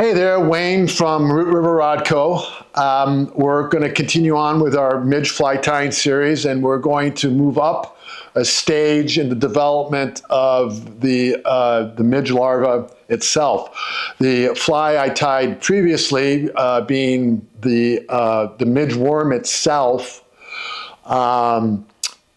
Hey there, Wayne from Root River Rod Co. We're going to continue on with our midge fly tying series, and we're going to move up a stage in the development of the midge larva itself. The fly I tied previously being the midge worm itself.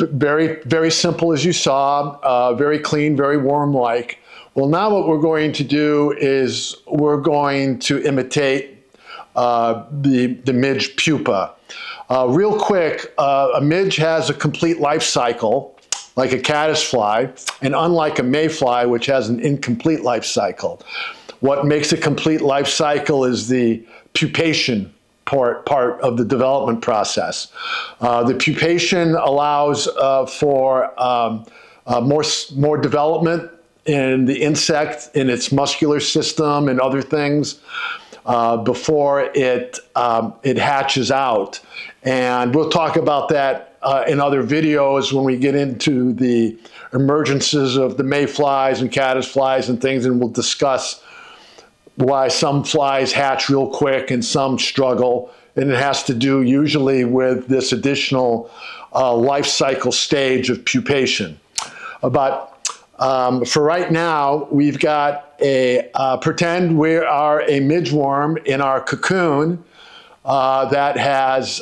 Very simple, as you saw, very clean, very worm-like. Well, now what we're going to do is we're going to imitate the midge pupa. Real quick, a midge has a complete life cycle, like a caddisfly, and unlike a mayfly, which has an incomplete life cycle. What makes a complete life cycle is the pupation part of the development process. The pupation allows for more development in the insect, in its muscular system and other things before it hatches out. And we'll talk about that in other videos when we get into the emergences of the mayflies and caddisflies and things, and we'll discuss why some flies hatch real quick and some struggle. And it has to do usually with this additional life cycle stage of pupation. But for right now, we've got pretend we are a midgeworm in our cocoon that has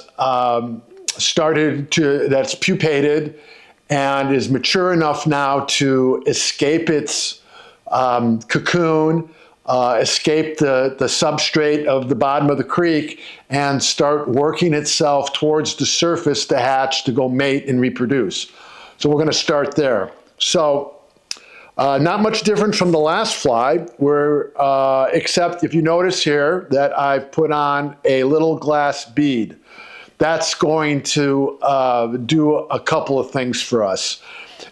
that's pupated and is mature enough now to escape its cocoon, escape the substrate of the bottom of the creek, and start working itself towards the surface to hatch, to go mate and reproduce. So we're going to start there. So not much different from the last fly, except if you notice here that I've put on a little glass bead. That's going to do a couple of things for us.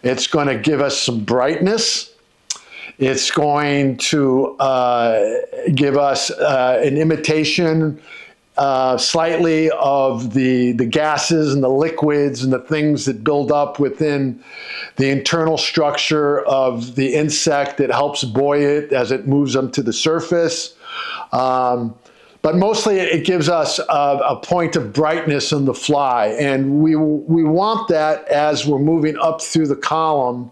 It's going to give us some brightness. It's going to give us an imitation slightly of the gases and the liquids and the things that build up within the internal structure of the insect that helps buoy it as it moves up to the surface. But mostly it gives us a point of brightness in the fly. And we want that as we're moving up through the column,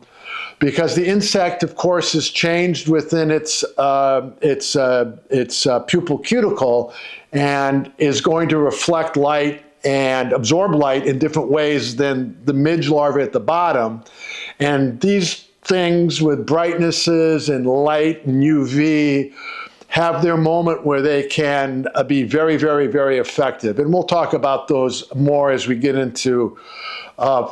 because the insect, of course, is changed within its pupal cuticle and is going to reflect light and absorb light in different ways than the midge larvae at the bottom. And these things with brightnesses and light and UV have their moment where they can be very, very, very effective. And we'll talk about those more as we get into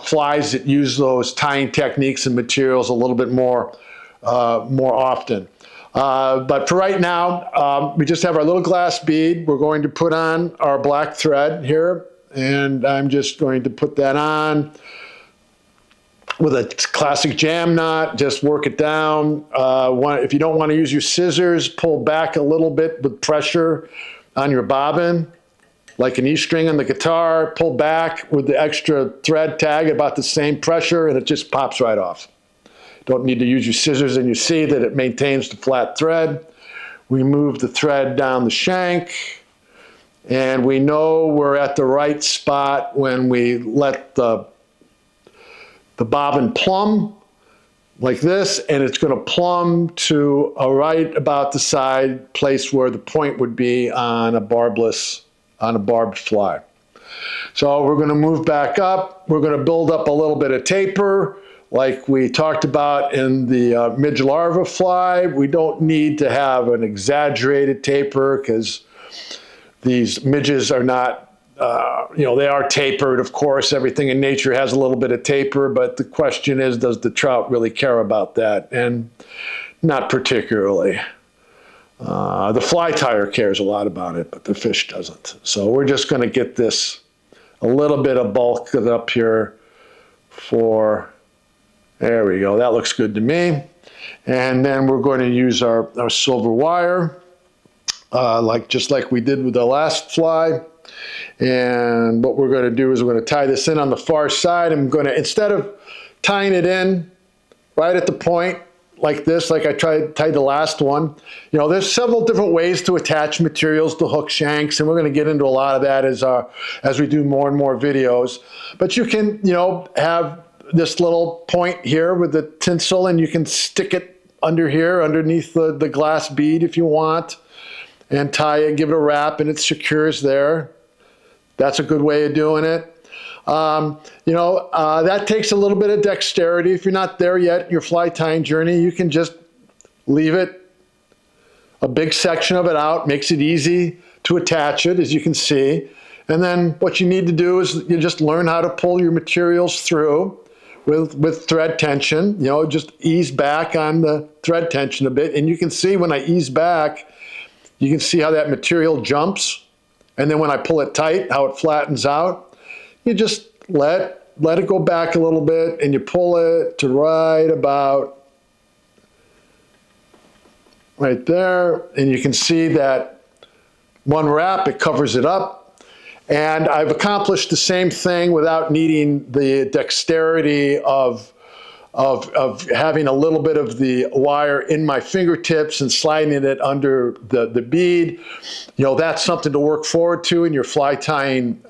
flies that use those tying techniques and materials a little bit more often. But for right now, we just have our little glass bead. We're going to put on our black thread here, and I'm just going to put that on with a classic jam knot. Just work it down. If you don't want to use your scissors, pull back a little bit with pressure on your bobbin, like an E string on the guitar. Pull back with the extra thread tag about the same pressure, and it just pops right off. Don't need to use your scissors, and you see that it maintains the flat thread. We move the thread down the shank, and we know we're at the right spot when we let the bobbin plumb like this, and it's going to plumb to right about the side place where the point would be on a barbed fly. So we're going to move back up. We're going to build up a little bit of taper like we talked about in the midge larva fly. We don't need to have an exaggerated taper because these midges are not, they are tapered, of course. Everything in nature has a little bit of taper, but the question is, does the trout really care about that? And not particularly. The fly tyer cares a lot about it, but the fish doesn't. So we're just going to get this a little bit of bulk up here there we go. That looks good to me. And then we're going to use our silver wire, just like we did with the last fly. And what we're going to do is we're going to tie this in on the far side. I'm going to, instead of tying it in right at the point like this, like I tied the last one. You know, there's several different ways to attach materials to hook shanks, and we're going to get into a lot of that as we do more and more videos. But you can, you know, have this little point here with the tinsel, and you can stick it under here, underneath the glass bead if you want, and tie it, give it a wrap, and it secures there. That's a good way of doing it. You know, that takes a little bit of dexterity. If you're not there yet in your fly tying journey, you can just leave it, a big section of it out, makes it easy to attach it, as you can see. And then what you need to do is you just learn how to pull your materials through with thread tension. You know, just ease back on the thread tension a bit. And you can see when I ease back, you can see how that material jumps. And then when I pull it tight, how it flattens out. You just let it go back a little bit, and you pull it to right about right there, and you can see that one wrap, it covers it up. And I've accomplished the same thing without needing the dexterity of having a little bit of the wire in my fingertips and sliding it under the bead. You know, that's something to work forward to in your fly tying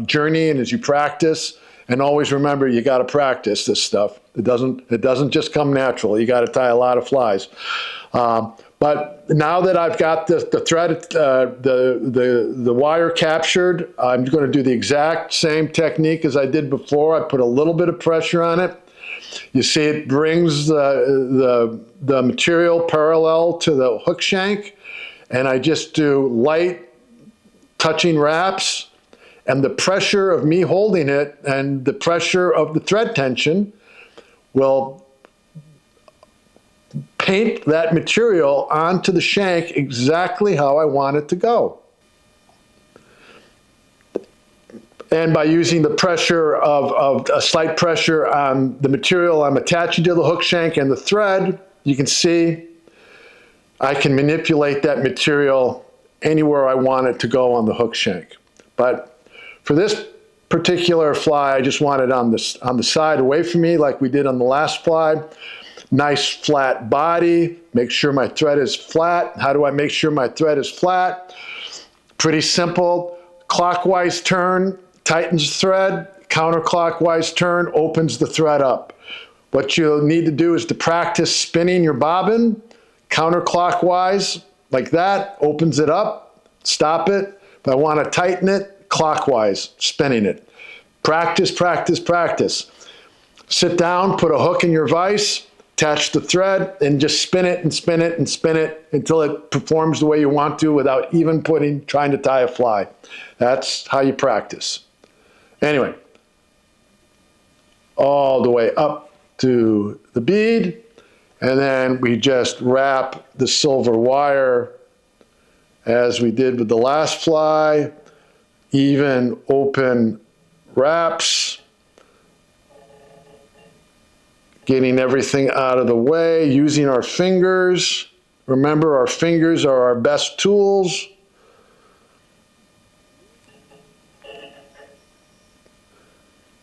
journey and as you practice. And always remember, you got to practice this stuff. It doesn't just come natural. You got to tie a lot of flies. But now that I've got the thread, the wire captured, I'm going to do the exact same technique as I did before. I put a little bit of pressure on it. You see it brings the material parallel to the hook shank, and I just do light touching wraps, and the pressure of me holding it and the pressure of the thread tension will paint that material onto the shank exactly how I want it to go. And by using the pressure of a slight pressure on the material I'm attaching to the hook shank and the thread, you can see I can manipulate that material anywhere I want it to go on the hook shank. But for this particular fly, I just want it on the side away from me like we did on the last fly. Nice flat body, make sure my thread is flat. How do I make sure my thread is flat? Pretty simple. Clockwise turn tightens thread, counterclockwise turn opens the thread up. What you'll need to do is to practice spinning your bobbin counterclockwise like that, opens it up, stop it. If I want to tighten it, clockwise, spinning it. Practice, practice, practice. Sit down, put a hook in your vise, attach the thread, and just spin it and spin it and spin it until it performs the way you want to without even trying to tie a fly. That's how you practice. Anyway, all the way up to the bead, and then we just wrap the silver wire as we did with the last fly, even open wraps, getting everything out of the way, using our fingers. Remember, our fingers are our best tools.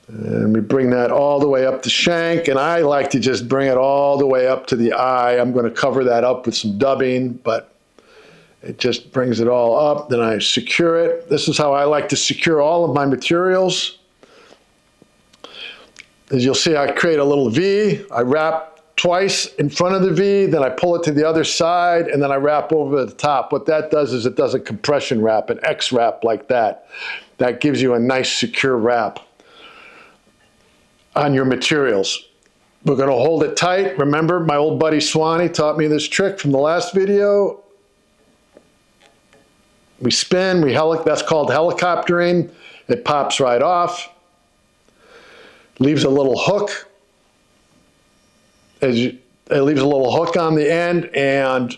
And we bring that all the way up the shank, and I like to just bring it all the way up to the eye. I'm going to cover that up with some dubbing, but it just brings it all up. Then I secure it. This is how I like to secure all of my materials. As you'll see, I create a little V. I wrap twice in front of the V, then I pull it to the other side, and then I wrap over the top. What that does is it does a compression wrap, an X wrap like that. That gives you a nice secure wrap on your materials. We're going to hold it tight. Remember, my old buddy Swanee taught me this trick from the last video. We spin, that's called helicoptering. It pops right off. Leaves a little hook. It leaves a little hook on the end, and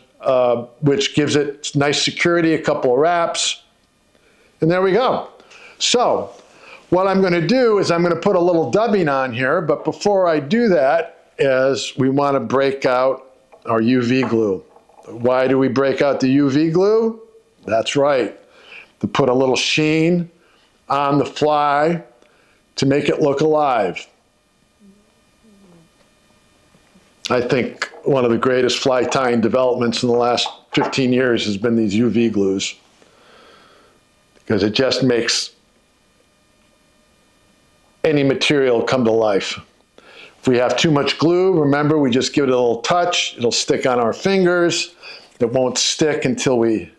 which gives it nice security, a couple of wraps. And there we go. So what I'm going to do is I'm going to put a little dubbing on here, but before I do that, we want to break out our UV glue. Why do we break out the UV glue? That's right, to put a little sheen on the fly to make it look alive. I think one of the greatest fly tying developments in the last 15 years has been these UV glues, because it just makes any material come to life. If we have too much glue, remember, we just give it a little touch. It'll stick on our fingers. It won't stick until we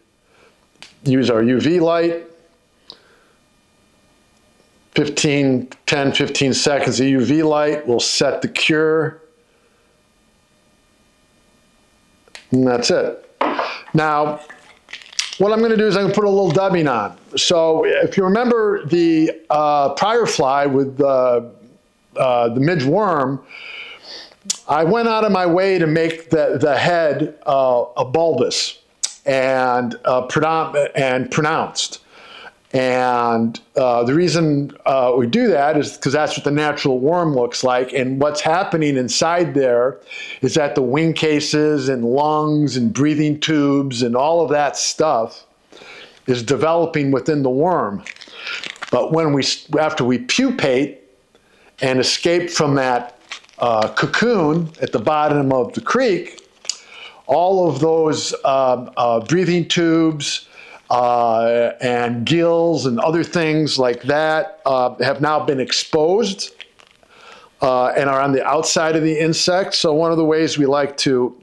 use our UV light. 10, 15 seconds of UV light will set the cure. And that's it. Now, what I'm going to do is I'm going to put a little dubbing on. So if you remember the prior fly with the midge worm, I went out of my way to make the head a bulbous and pronounced. And the reason we do that is because that's what the natural worm looks like. And what's happening inside there is that the wing cases and lungs and breathing tubes and all of that stuff is developing within the worm. But after we pupate and escape from that cocoon at the bottom of the creek, all of those breathing tubes and gills and other things like that have now been exposed and are on the outside of the insect. So one of the ways we like to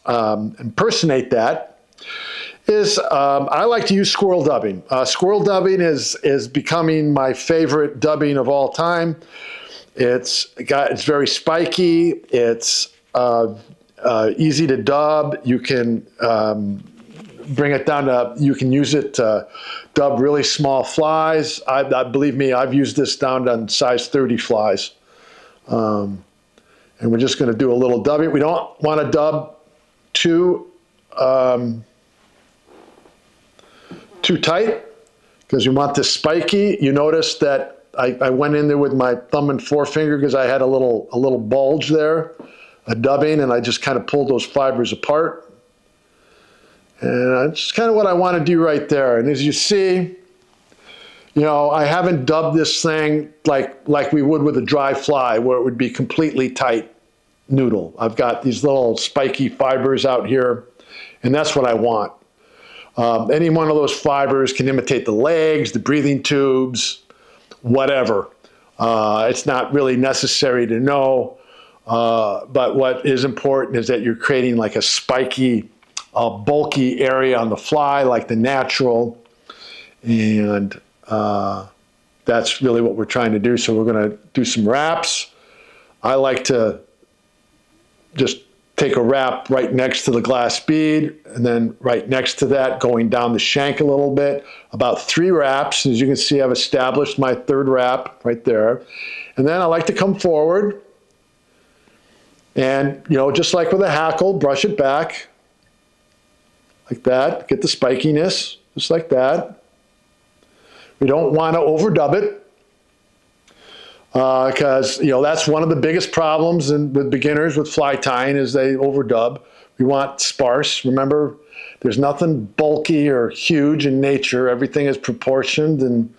impersonate that is I like to use squirrel dubbing. Squirrel dubbing is becoming my favorite dubbing of all time. It's very spiky. It's easy to dub. You can bring it down to, you can use it to dub really small flies. Believe me, I've used this down to size 30 flies. And we're just going to do a little dubbing. We don't want to dub too tight, because you want this spiky. You notice that I went in there with my thumb and forefinger because I had a little bulge there, a dubbing, and I just kind of pulled those fibers apart. And that's kind of what I want to do right there. And as you see, you know, I haven't dubbed this thing like we would with a dry fly, where it would be completely tight noodle. I've got these little spiky fibers out here, and that's what I want. Any one of those fibers can imitate the legs, the breathing tubes, whatever. It's not really necessary to know, but what is important is that you're creating like a spiky, bulky area on the fly, like the natural, and that's really what we're trying to do. So we're going to do some wraps. I like to just take a wrap right next to the glass bead, and then right next to that, going down the shank a little bit, about 3 wraps. As you can see, I've established my 3rd wrap right there. And then I like to come forward and, you know, just like with a hackle, brush it back like that, get the spikiness, just like that. We don't want to overdub it, because you know, that's one of the biggest problems with beginners with fly tying, is they overdub. We want sparse. Remember, there's nothing bulky or huge in nature. Everything is proportioned and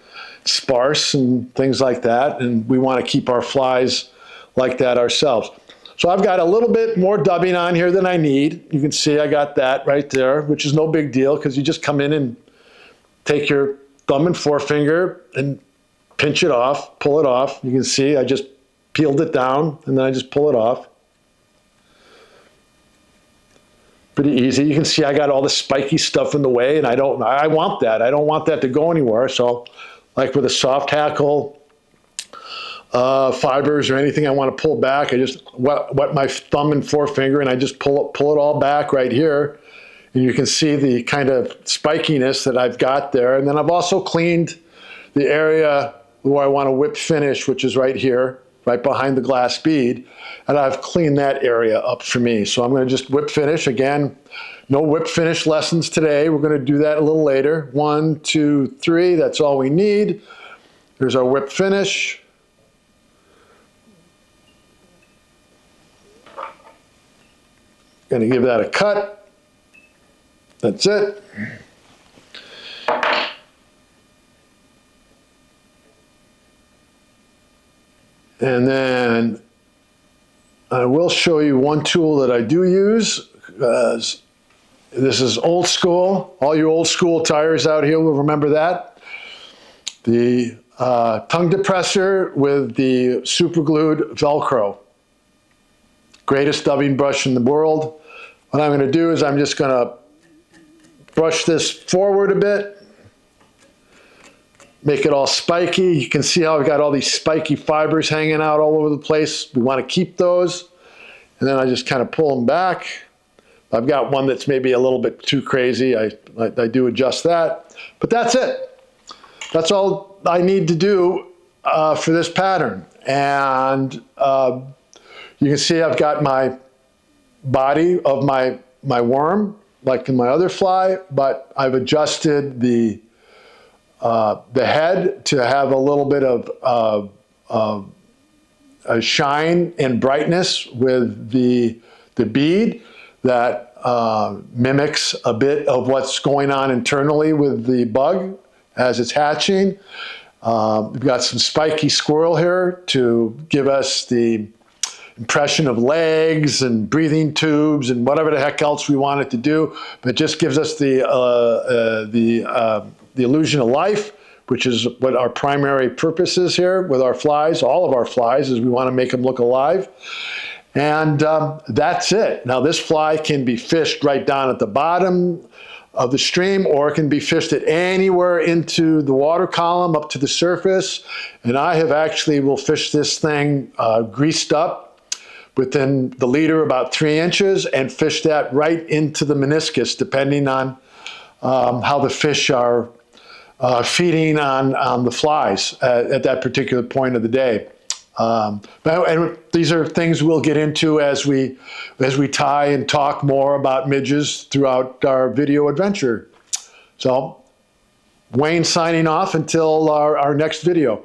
sparse and things like that, and we want to keep our flies like that ourselves. So I've got a little bit more dubbing on here than I need. You can see I got that right there, which is no big deal, because you just come in and take your thumb and forefinger and pinch it off, pull it off. You can see I just peeled it down, and then I just pull it off. Pretty easy. You can see I got all the spiky stuff in the way, and I want that. I don't want that to go anywhere. So like with a soft hackle, fibers or anything I want to pull back, I just wet my thumb and forefinger, and I just pull it all back right here. And you can see the kind of spikiness that I've got there. And then I've also cleaned the area where I want to whip finish, which is right here, right behind the glass bead. And I've cleaned that area up for me. So I'm going to just whip finish. Again, no whip finish lessons today. We're going to do that a little later. 1, 2, 3, that's all we need. Here's our whip finish. Going to give that a cut. That's it. And then I will show you one tool that I do use. This is old school. All you old school tires out here will remember that. The tongue depressor with the super glued Velcro. Greatest dubbing brush in the world. What I'm going to do is I'm just going to brush this forward a bit. Make it all spiky. You can see how I've got all these spiky fibers hanging out all over the place. We want to keep those. And then I just kind of pull them back. I've got one that's maybe a little bit too crazy. I do adjust that. But that's it. That's all I need to do for this pattern. And you can see I've got my body of my worm, like in my other fly, but I've adjusted the head to have a little bit of a shine and brightness with the bead that mimics a bit of what's going on internally with the bug as it's hatching. We've got some spiky squirrel here to give us the impression of legs and breathing tubes and whatever the heck else we want it to do, but it just gives us the illusion of life, which is what our primary purpose is here with our flies. All of our flies is we want to make them look alive. And that's it. Now this fly can be fished right down at the bottom of the stream, or it can be fished at anywhere into the water column up to the surface. And I have actually will fish this thing greased up within the leader about 3 inches and fish that right into the meniscus, depending on how the fish are feeding on the flies at that particular point of the day. And these are things we'll get into as we tie and talk more about midges throughout our video adventure. So, Wayne signing off until our next video.